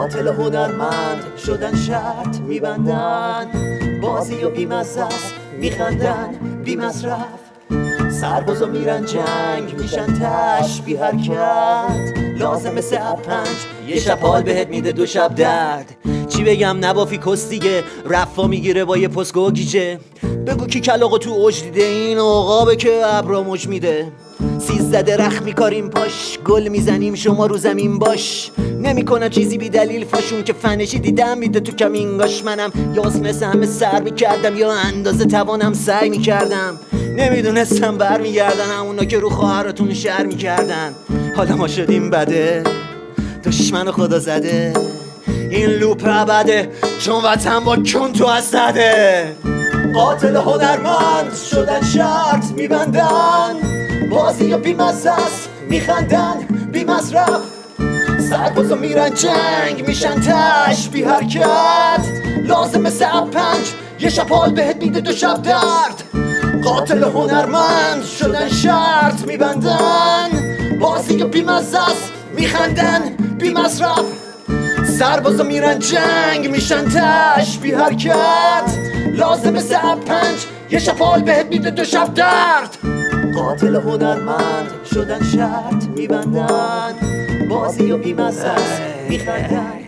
قاتل هنرمند شدن شرط میبندن، بازی و بیمزه است میخندن بی مصرف. سربازا میرن جنگ میشن تش بی حرکت، لازم مثل پنج یه شب حال بهت میده دو شب درد. چی بگم نبافی کس دیگه، رفا میگیره با یه پسگو گیجه. بگو کی کلاغو تو اوج دیده، این عقابه که ابرا مش میده. 13 درخت میکاریم پاش، گل میزنیم شما رو زمین باش. نمیکنه چیزی بی دلیل فاشون که فنشی دیدم میده تو کمینگاش. منم یاس مثل همه سر میکردم یا اندازه توانم سعی میکردم. نمیدونستم برمیگردن همونا که رو خواهراتون شهر میکردن. حالا ما شدیم بده، دشمن خدا زده. این لوپ ابده چون وطن با کن تو از زده. قاتل هنرمند شدن شرط میبندن، بازی و بیمزه است میخندن بی مصرف. سربازا میرن جنگ میشن تش بی حرکت، لازم مثل پنج یه شب حال بهت میده دو شب درد. قاتل هنرمند شدن شرط میبندن، بازی و بیمزه است میخندن بی مصرف. سربازا میرن جنگ میشن تش بی حرکت، لازم مثل پنج یه شب حال بهت میده دو شب درد. قاتل هنرمند شدن شرط میبندن، بازی و بیمزه است میخندن